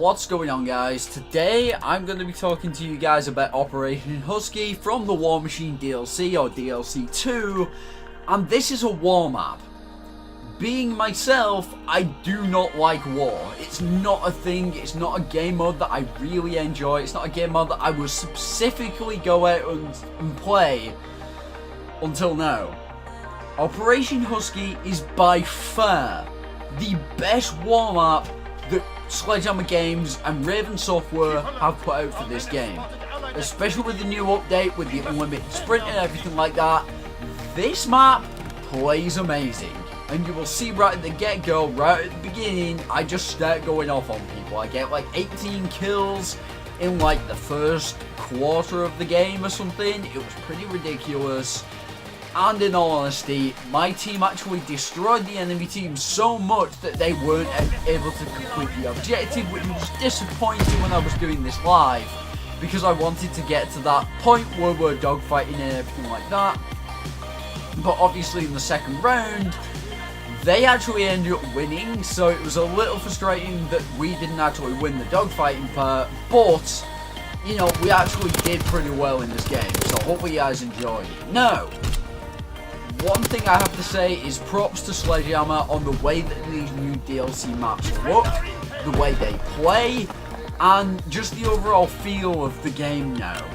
What's going on, guys? Today I'm going to be talking to you guys about Operation Husky from the War Machine DLC or DLC 2, and this is a war map. Being myself, I do not like war. It's not a thing, it's not a game mode that I really enjoy, it's not a game mode that I would specifically go out and play until now. Operation Husky is by far the best war map that Sledgehammer Games and Raven Software have put out for this game. Especially with the new update, with the unlimited sprint and everything like that. This map plays amazing. And you will see right at the get-go, right at the beginning, I just start going off on people. I get like 18 kills in like the first quarter of the game or something. It was pretty ridiculous. And in all honesty, my team actually destroyed the enemy team so much that they weren't able to complete the objective, which was disappointing when I was doing this live, because I wanted to get to that point where we're dogfighting and everything like that. But obviously in the second round, they actually ended up winning, so it was a little frustrating that we didn't actually win the dogfighting part, but, you know, we actually did pretty well in this game, so hopefully you guys enjoyed it. Now, one thing I have to say is props to Sledgehammer on the way that these new DLC maps look, the way they play, and just the overall feel of the game now.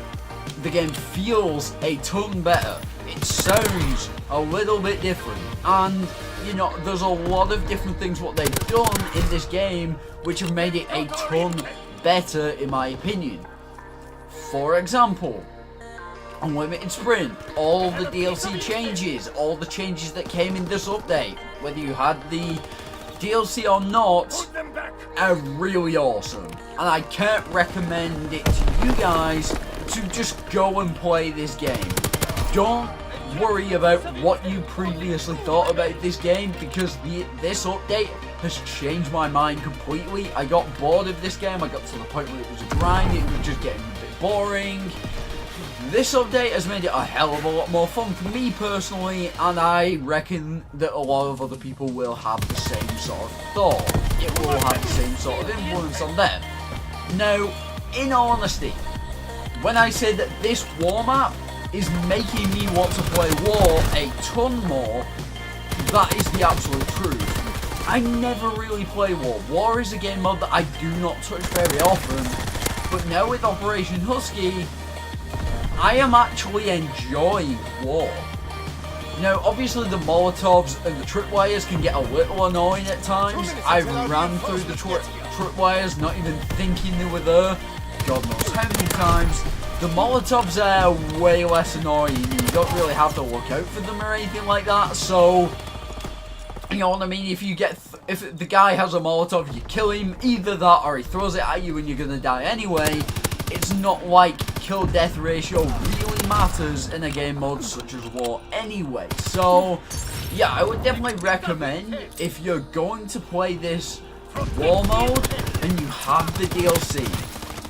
The game feels a ton better. It sounds a little bit different, and you know, there's a lot of different things what they've done in this game which have made it a ton better in my opinion. For example, unlimited sprint, all the DLC changes, all the changes that came in this update, whether you had the DLC or not, are really awesome. And I can't recommend it to you guys to just go and play this game. Don't worry about what you previously thought about this game, because this update has changed my mind completely. I got bored of this game, I got to the point where it was a grind, it was just getting a bit boring. This update has made it a hell of a lot more fun for me personally, and I reckon that a lot of other people will have the same sort of thought. It will have the same sort of influence on them. Now, in all honesty, when I say that this war map is making me want to play war a ton more, that is the absolute truth. I never really play war. War is a game mode that I do not touch very often, but now with Operation Husky, I am actually enjoying war. Now, obviously the Molotovs and the tripwires can get a little annoying at times. I ran through the tripwires not even thinking they were there, God knows how many times. The Molotovs are way less annoying, you don't really have to look out for them or anything like that, so, you know what I mean, if the guy has a Molotov, you kill him, either that or he throws it at you and you're gonna die anyway. It's not like kill-death ratio really matters in a game mode such as war anyway. So, yeah, I would definitely recommend, if you're going to play this war mode and you have the DLC,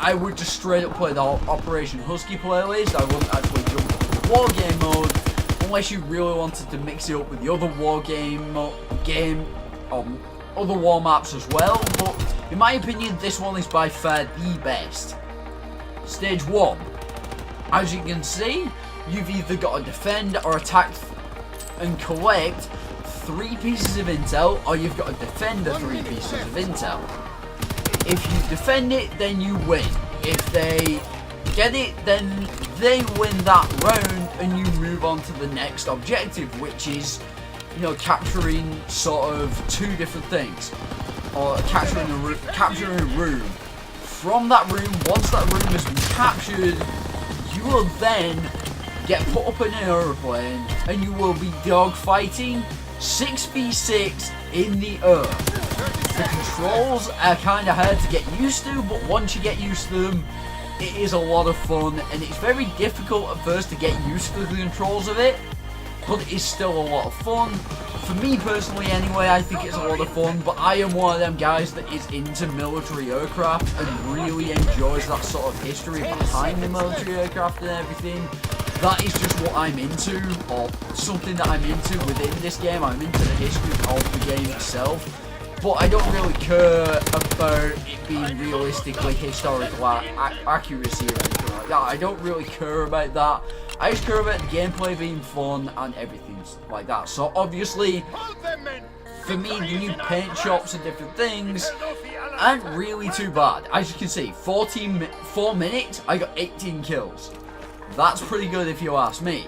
I would just straight up play the Operation Husky playlist. I wouldn't actually jump into the war game mode, unless you really wanted to mix it up with the other war other war maps as well. But in my opinion, this one is by far the best. Stage 1. As you can see, you've either got to defend or attack and collect 3 pieces of intel, or you've got to defend the 3 pieces of intel. If you defend it, then you win. If they get it, then they win that round and you move on to the next objective, which is, you know, capturing sort of 2 different things, or capturing a room. From that room, once that room has been captured, you will then get put up in an aeroplane and you will be dogfighting 6v6 in the air. The controls are kind of hard to get used to, but once you get used to them, it is a lot of fun, and it's very difficult at first to get used to the controls of it, but it's still a lot of fun. For me personally anyway, I think it's a lot of fun, but I am one of them guys that is into military aircraft and really enjoys that sort of history behind the military aircraft and everything. That is just what I'm into, or something that I'm into within this game. I'm into the history of the game itself. but I don't really care about it being realistically historical accuracy or anything like that. I don't really care about that. I just care about the gameplay being fun and everything like that. So obviously, for me, the new paint shops and different things aren't really too bad. As you can see, 4 minutes, I got 18 kills. That's pretty good if you ask me.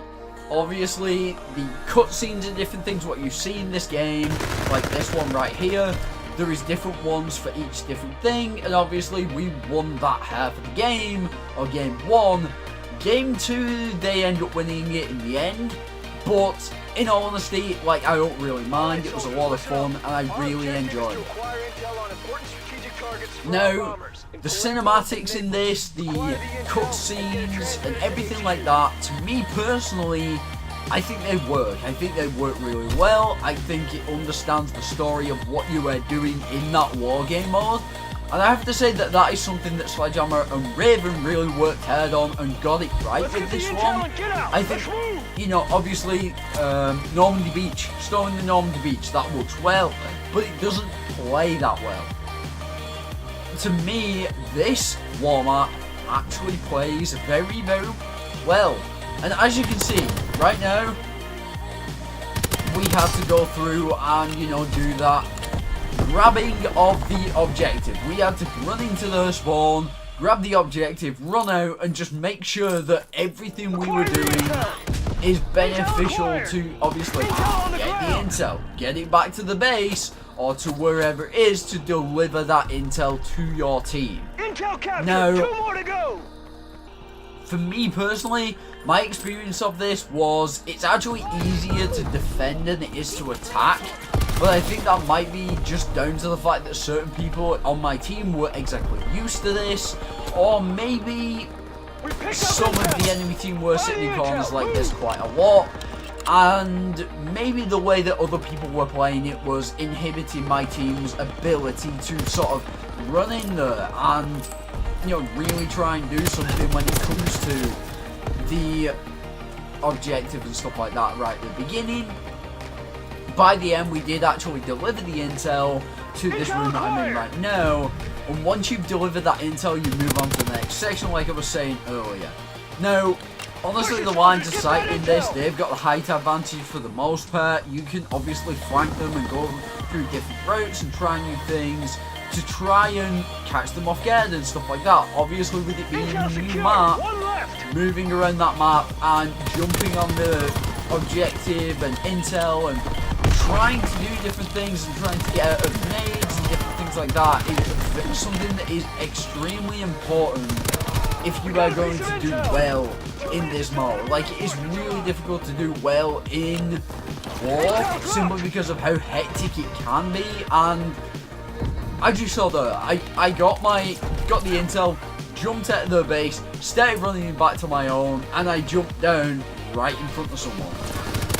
Obviously, the cutscenes and different things, what you see in this game, like this one right here, there is different ones for each different thing, and obviously we won that half of the game, or game 1. Game 2, they end up winning it in the end, but in all honesty, like, I don't really mind. It was a lot of fun, and I really enjoyed it. Now, the cinematics in this, the cutscenes, and everything like that, to me personally, I think they work. I think they work really well. I think it understands the story of what you are doing in that war game mode. And I have to say that that is something that Sledgehammer and Raven really worked hard on and got it right with this one. I think, you know, obviously, Normandy Beach, storming the Normandy Beach, that works well, but it doesn't play that well. To me, this war map actually plays very, very well. And as you can see, right now, we have to go through and, you know, do that grabbing of the objective. We had to run into the spawn, grab the objective, run out, and just make sure that everything we were doing is beneficial to, obviously, get the intel, get it back to the base, or to wherever it is to deliver that intel to your team. Now, 2 more to go. For me personally, my experience of this was it's actually easier to defend than it is to attack. But I think that might be just down to the fact that certain people on my team were exactly used to this, or maybe some of the enemy team were sitting in corners like this quite a lot, and maybe the way that other people were playing it was inhibiting my team's ability to sort of run in there and, you know, really try and do something when it comes to the objective and stuff like that right at the beginning. By the end, we did actually deliver the intel to this room that I'm in right now, and once you've delivered that intel, you move on to the next section, like I was saying earlier. Now, honestly, the lines of sight in this, they've got the height advantage for the most part. You can obviously flank them and go through different routes and try new things to try and catch them off guard and stuff like that. Obviously, with it being a new map, moving around that map and jumping on the objective and intel and trying to do different things and trying to get out of nades and different things like that is something that is extremely important if you are going to do well in this mode. Like, it is really difficult to do well in war simply because of how hectic it can be. And as you saw there, I got the intel, jumped out of the base, started running back to my own, and I jumped down right in front of someone.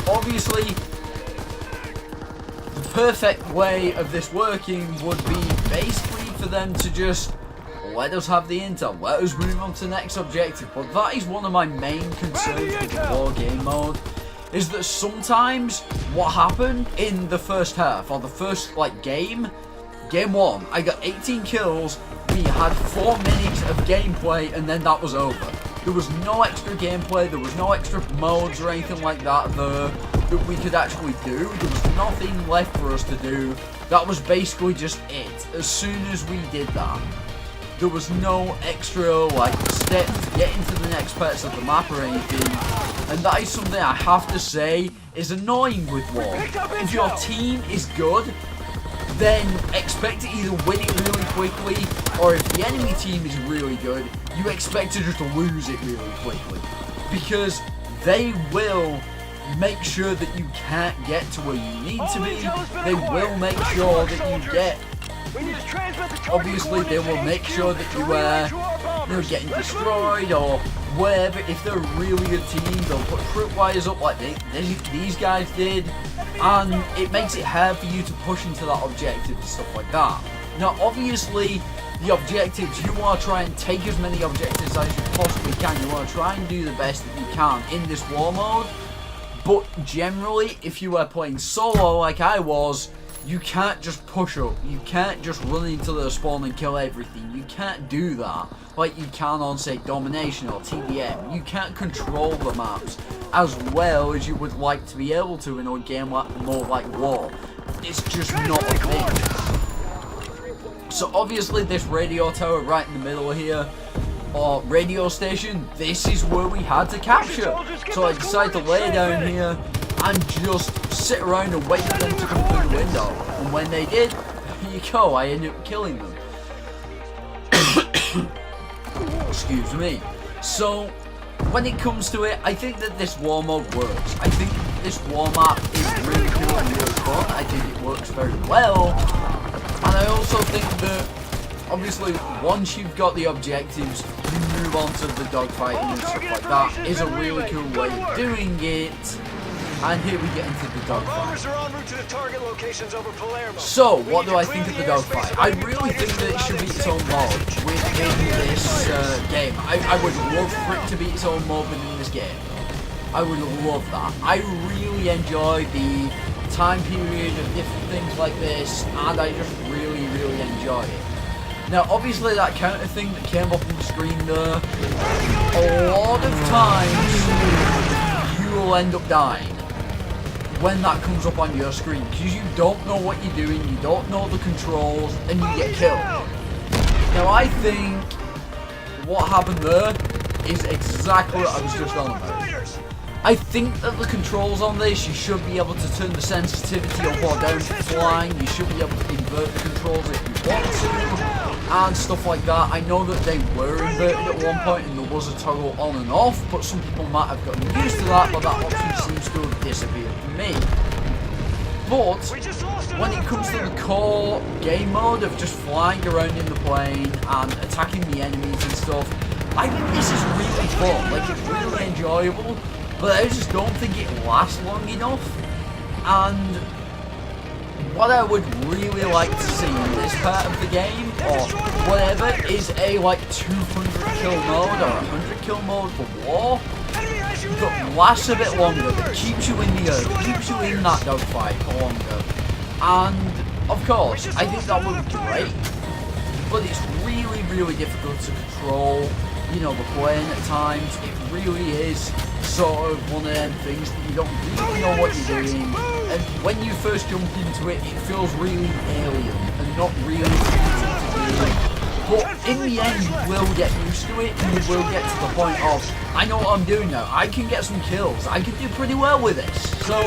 Obviously, the perfect way of this working would be basically for them to just let us have the intel, let us move on to the next objective. But that is one of my main concerns with the war game mode, is that sometimes what happened in the first half, or the first game 1, I got 18 kills, we had 4 minutes of gameplay, and then that was over. There was no extra gameplay, there was no extra modes or anything like that that we could actually do. There was nothing left for us to do. That was basically just it. As soon as we did that, there was no extra steps to get into the next parts of the map or anything. And that is something I have to say is annoying with war. If your team is good, then expect to either win it really quickly, or if the enemy team is really good, you expect to just lose it really quickly. Because they will make sure that you can't get to where you need to be. They will make sure that you get, obviously they will make sure that you are getting destroyed or whatever. If they're a really good team, they'll put tripwires up like these guys did, and it makes it hard for you to push into that objective and stuff like that. Now obviously the objectives, you want to try and take as many objectives as you possibly can. You want to try and do the best that you can in this war mode. But generally, if you are playing solo like I was, You can't just push up, you can't just run into the spawn and kill everything, you can't do that like you can on, say, Domination or TDM. You can't control the maps as well as you would like to be able to in a game more like War. It's just not a thing. So obviously this radio tower right in the middle here, or radio station, this is where we had to capture. So I decided to lay down here and just sit around and wait for them to come through the window. And when they did, here you go, I ended up killing them. Excuse me. So, when it comes to it, I think that this war mode works. I think this war map is really cool and really fun. I think it works very well. And I also think that, obviously, once you've got the objectives, you move on to the dogfighting and stuff like that. Is a really cool way of doing it. And here we get into the dogfight. So, what do I think of the dogfight? I really think that it should be its own mode within this game. I would love for it to be its own mode within this game. I would love that. I really enjoy the time period of different things like this, and I just really, really enjoy it. Now, obviously, that counter thing that came up on the screen there, a lot of times you will end up dying when that comes up on your screen, because you don't know what you're doing, you don't know the controls, and you get killed. Now I think what happened there is exactly what I was just on about. I think that the controls on this, you should be able to turn the sensitivity up or down to flying, you should be able to invert the controls if you want to, and stuff like that. I know that they were inverted at one point and there was a toggle on and off, but some people might have gotten used to that, but that option seems to have disappeared for me. But when it comes to the core game mode of just flying around in the plane and attacking the enemies and stuff, I think this is really fun, like it's really enjoyable, but I just don't think it lasts long enough. And what I would really like to see in this part of the game, or whatever, is a like 200 kill mode or 100 kill mode for War that lasts a bit longer, that keeps you in the earth, keeps you in that dogfight for longer. And of course, I think that would be great, but it's really, really difficult to control, you know, the plane at times. It really is sort of one of them things that you don't really know what you're doing, and when you first jump into it, it feels really alien and not really easy to do. But in the end, you will get used to it, and you will get to the point of, I know what I'm doing now, I can get some kills, I can do pretty well with this. So,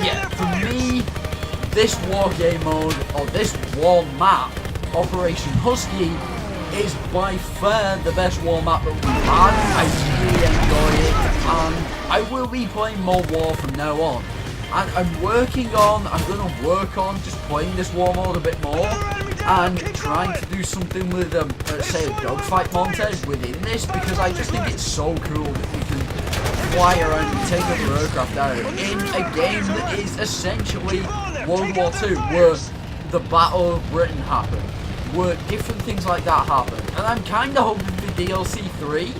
yeah, for me, this war game mode, or this war map, Operation Husky, is by far the best war map that we've had. I really enjoy it, and I will be playing more War from now on. And I'm going to work on just playing this War mode a bit more, and trying to do something with, say, a dogfight montage within this, because I just think it's so cool that you can fly around and take other aircraft out in a game that is essentially World War II, where the Battle of Britain happened, where different things like that happen. And I'm kind of hoping for DLC 3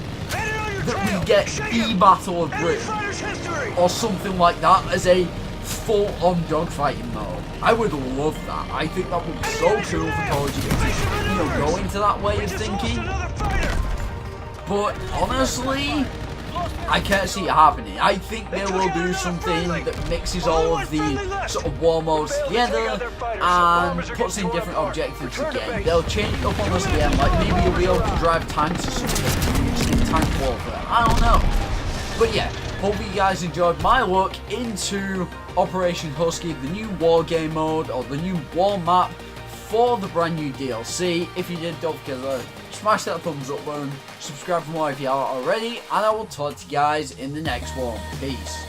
that we get the Battle of Britain or something like that as a full-on dogfighting mode. I would love that. I think that would be so cool for Call of Duty to, you know, go into that way of thinking. But honestly, I can't see it happening. I think they will do something that mixes all of the sort of war modes together and puts in different objectives again. They'll change it up on us again, like maybe you'll be able to drive tanks or something using tank warfare. I don't know. But yeah, hope you guys enjoyed my look into Operation Husky, the new war game mode, or the new war map for the brand new DLC. If you did, don't forget to smash that thumbs up button, subscribe for more if you haven't already, and I will talk to you guys in the next one. Peace.